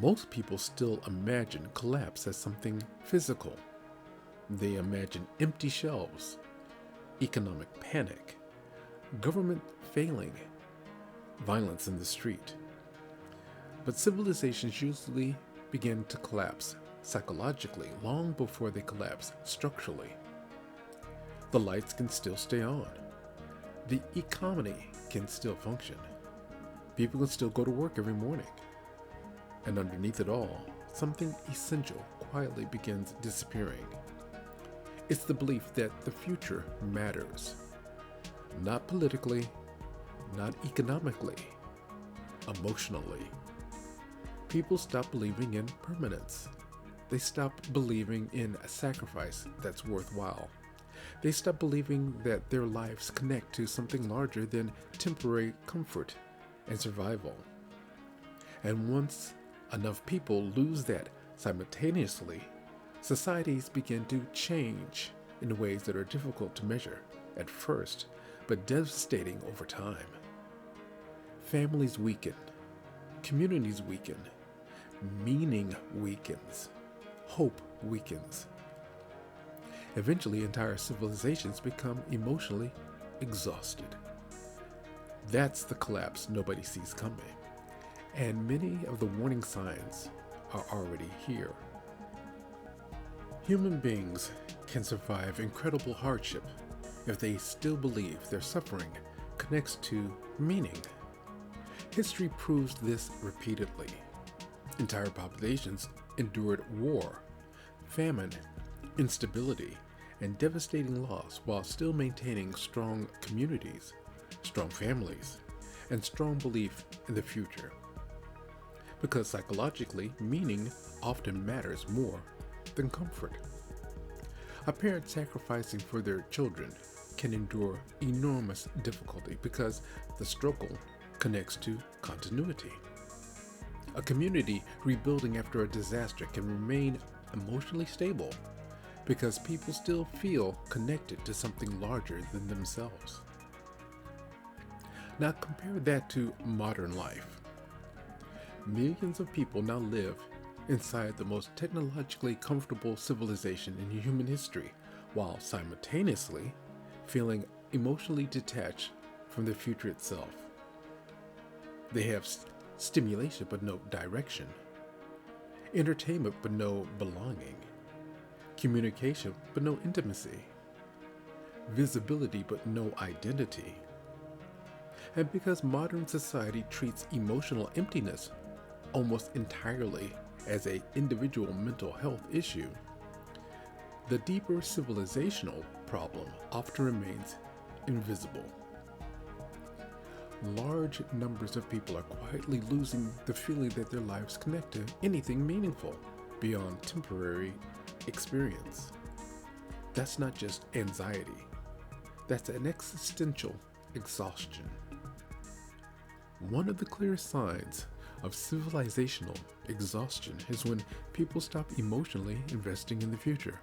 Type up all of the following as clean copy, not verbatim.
Most people still imagine collapse as something physical. They imagine empty shelves, economic panic, government failing, violence in the street. But civilizations usually begin to collapse psychologically long before they collapse structurally. The lights can still stay on. The economy can still function. People can still go to work every morning. And underneath it all, something essential quietly begins disappearing. It's the belief that the future matters. Not politically, not economically, emotionally. People stop believing in permanence. They stop believing in a sacrifice that's worthwhile. They stop believing that their lives connect to something larger than temporary comfort and survival. And once enough people lose that simultaneously, societies begin to change in ways that are difficult to measure at first, but devastating over time. Families weaken, communities weaken, meaning weakens, hope weakens. Eventually, entire civilizations become emotionally exhausted. That's the collapse nobody sees coming. And many of the warning signs are already here. Human beings can survive incredible hardship if they still believe their suffering connects to meaning. History proves this repeatedly. Entire populations endured war, famine, instability, and devastating loss while still maintaining strong communities, strong families, and strong belief in the future. Because psychologically, meaning often matters more than comfort. A parent sacrificing for their children can endure enormous difficulty because the struggle connects to continuity. A community rebuilding after a disaster can remain emotionally stable because people still feel connected to something larger than themselves. Now compare that to modern life. Millions of people now live inside the most technologically comfortable civilization in human history, while simultaneously feeling emotionally detached from the future itself. They have stimulation but no direction, entertainment but no belonging, communication but no intimacy, visibility but no identity. And because modern society treats emotional emptiness almost entirely as an individual mental health issue, the deeper civilizational problem often remains invisible. Large numbers of people are quietly losing the feeling that their lives connect to anything meaningful beyond temporary experience. That's not just anxiety. That's an existential exhaustion. One of the clear signs of civilizational exhaustion is when people stop emotionally investing in the future.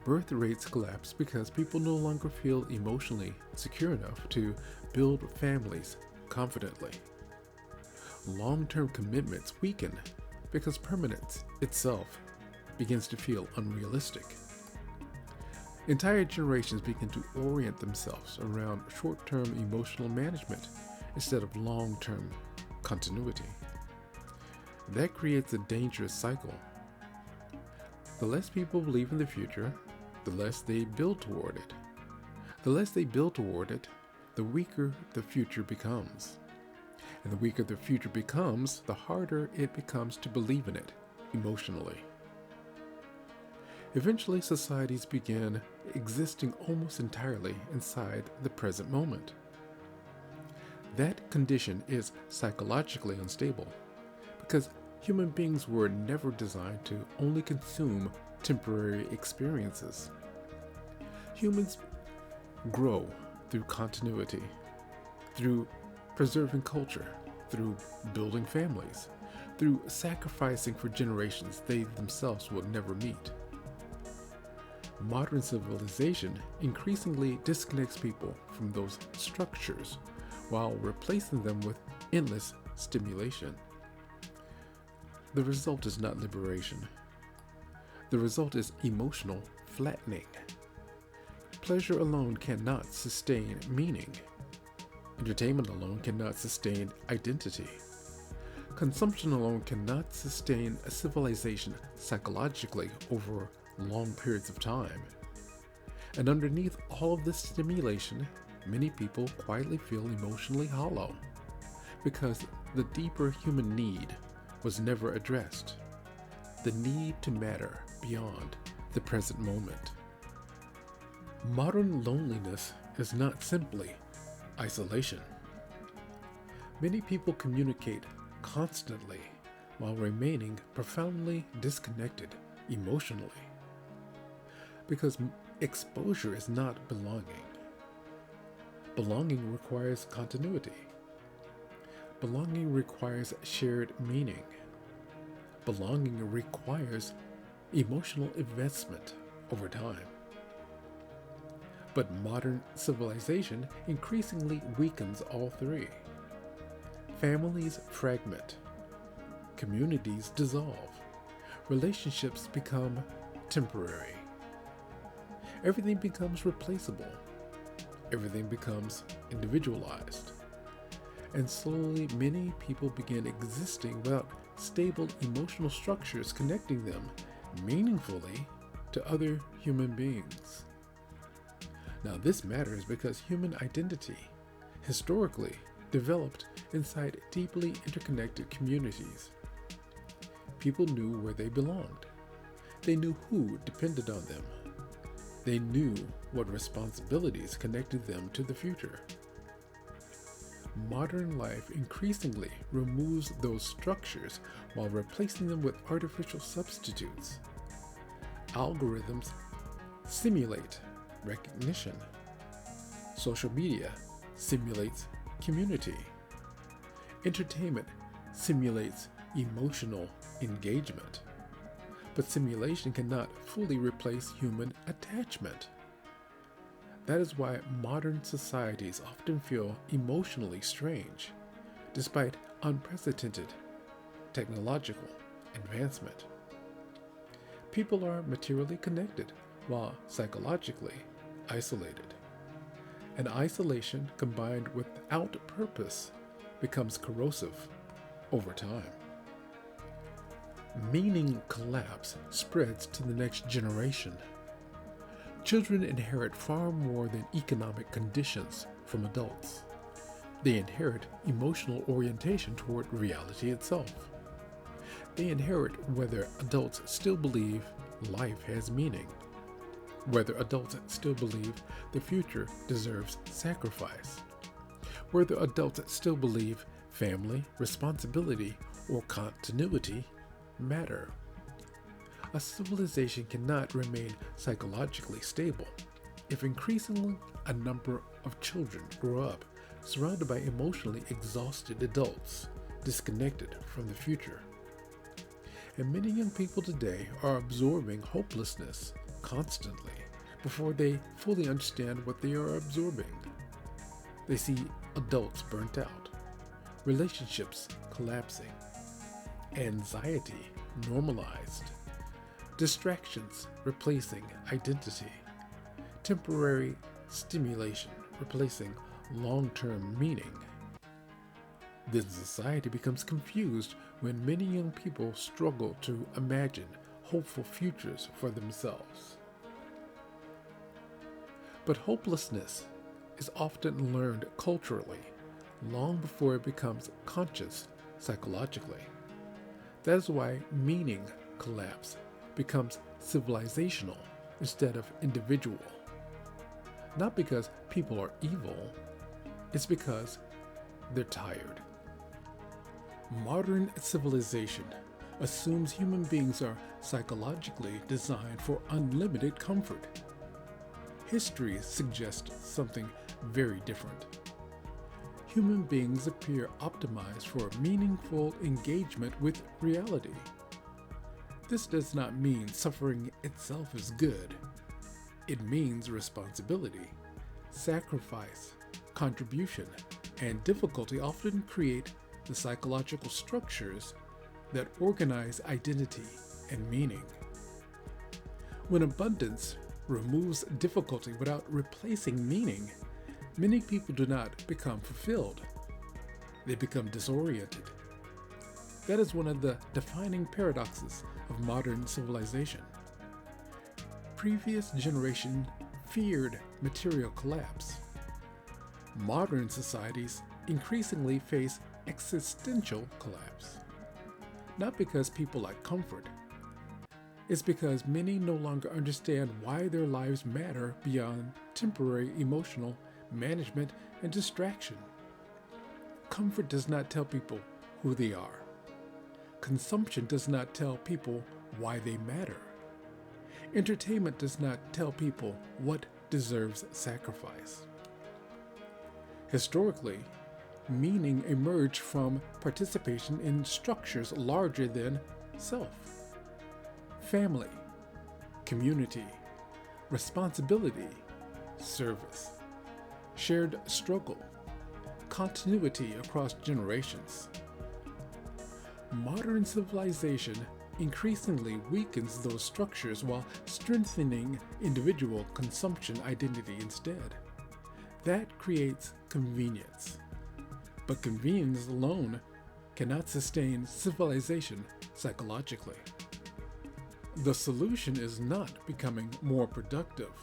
Birth rates collapse because people no longer feel emotionally secure enough to build families confidently. Long-term commitments weaken because permanence itself begins to feel unrealistic. Entire generations begin to orient themselves around short-term emotional management instead of long-term continuity. That creates a dangerous cycle. The less people believe in the future, the less they build toward it. The less they build toward it, the weaker the future becomes. And the weaker the future becomes, the harder it becomes to believe in it emotionally. Eventually, societies begin existing almost entirely inside the present moment. That condition is psychologically unstable because human beings were never designed to only consume temporary experiences. Humans grow through continuity, through preserving culture, through building families, through sacrificing for generations they themselves will never meet. Modern civilization increasingly disconnects people from those structures while replacing them with endless stimulation. the result is not liberation. The result is emotional flattening. Pleasure alone cannot sustain meaning. Entertainment alone cannot sustain identity. Consumption alone cannot sustain a civilization psychologically over long periods of time. And underneath all of this stimulation, many people quietly feel emotionally hollow because the deeper human need was never addressed. The need to matter beyond the present moment. Modern loneliness is not simply isolation. Many people communicate constantly while remaining profoundly disconnected emotionally because exposure is not belonging. Belonging requires continuity. Belonging requires shared meaning. Belonging requires emotional investment over time. But modern civilization increasingly weakens all three. Families fragment. Communities dissolve. Relationships become temporary. Everything becomes replaceable. Everything becomes individualized. And slowly, many people begin existing without stable emotional structures connecting them meaningfully to other human beings. Now, this matters because human identity, historically, developed inside deeply interconnected communities. People knew where they belonged. They knew who depended on them. They knew what responsibilities connected them to the future. Modern life increasingly removes those structures while replacing them with artificial substitutes. Algorithms simulate recognition. Social media simulates community. Entertainment simulates emotional engagement. But simulation cannot fully replace human attachment. That is why modern societies often feel emotionally strange, despite unprecedented technological advancement. People are materially connected while psychologically isolated. And isolation combined without purpose becomes corrosive over time. Meaning collapse spreads to the next generation. Children inherit far more than economic conditions from adults. They inherit emotional orientation toward reality itself. They inherit whether adults still believe life has meaning, whether adults still believe the future deserves sacrifice, whether adults still believe family, responsibility, or continuity matter. A civilization cannot remain psychologically stable if increasingly a number of children grow up surrounded by emotionally exhausted adults, disconnected from the future. And many young people today are absorbing hopelessness constantly before they fully understand what they are absorbing. They see adults burnt out, relationships collapsing, anxiety normalized, distractions replacing identity, temporary stimulation replacing long-term meaning. Then society becomes confused when many young people struggle to imagine hopeful futures for themselves. But hopelessness is often learned culturally long before it becomes conscious psychologically. That is why meaning collapse becomes civilizational instead of individual. Not because people are evil, it's because they're tired. Modern civilization assumes human beings are psychologically designed for unlimited comfort. History suggests something very different. Human beings appear optimized for meaningful engagement with reality. This does not mean suffering itself is good. It means responsibility, sacrifice, contribution, and difficulty often create the psychological structures that organize identity and meaning. When abundance removes difficulty without replacing meaning, many people do not become fulfilled. They become disoriented. That is one of the defining paradoxes of modern civilization. Previous generations feared material collapse. Modern societies increasingly face existential collapse. Not because people lack comfort. It's because many no longer understand why their lives matter beyond temporary emotional management and distraction. Comfort does not tell people who they are. Consumption does not tell people why they matter. Entertainment does not tell people what deserves sacrifice. Historically, meaning emerged from participation in structures larger than self. Family, community, responsibility, service, shared struggle, continuity across generations. Modern civilization increasingly weakens those structures while strengthening individual consumption identity instead. That creates convenience. But convenience alone cannot sustain civilization psychologically. The solution is not becoming more productive.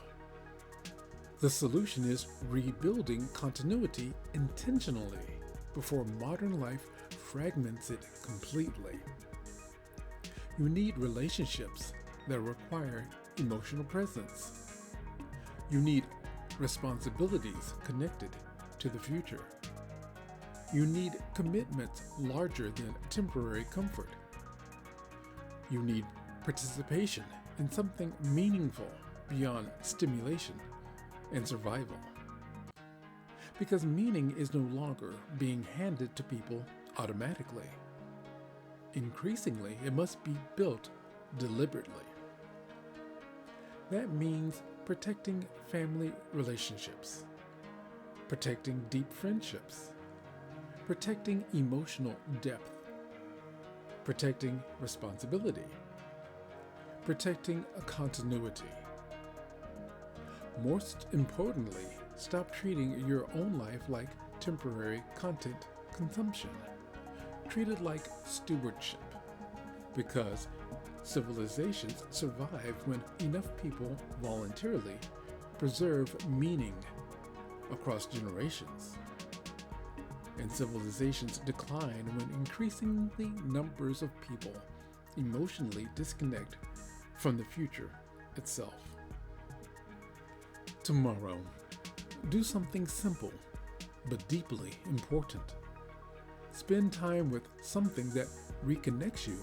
The solution is rebuilding continuity intentionally before modern life fragments it completely. You need relationships that require emotional presence. You need responsibilities connected to the future. You need commitments larger than temporary comfort. You need participation in something meaningful beyond stimulation and survival. Because meaning is no longer being handed to people automatically. Increasingly, it must be built deliberately. That means protecting family relationships, protecting deep friendships, protecting emotional depth, protecting responsibility, protecting a continuity. Most importantly, stop treating your own life like temporary content consumption. Treat it like stewardship, because civilizations survive when enough people voluntarily preserve meaning across generations. And civilizations decline when increasingly numbers of people emotionally disconnect from the future itself. Tomorrow, do something simple but deeply important. Spend time with something that reconnects you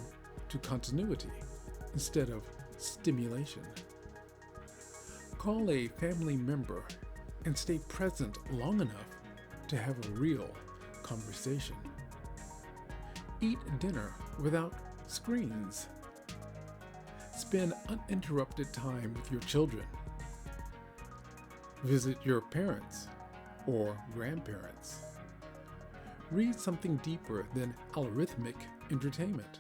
to continuity instead of stimulation. Call a family member and stay present long enough to have a real conversation. Eat dinner without screens. Spend uninterrupted time with your children. Visit your parents or grandparents. Read something deeper than algorithmic entertainment.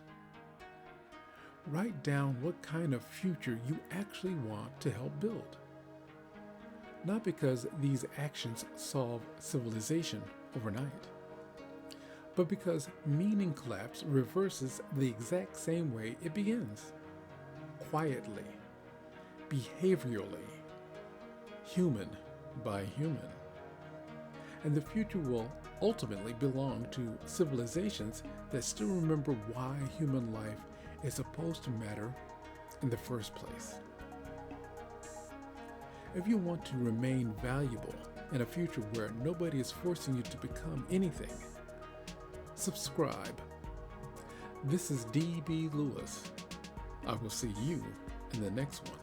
Write down what kind of future you actually want to help build. Not because these actions solve civilization overnight, but because meaning collapse reverses the exact same way it begins. Quietly, behaviorally, human by human. And the future will ultimately belong to civilizations that still remember why human life is supposed to matter in the first place. If you want to remain valuable in a future where nobody is forcing you to become anything, subscribe. This is D.B. Lewis. I will see you in the next one.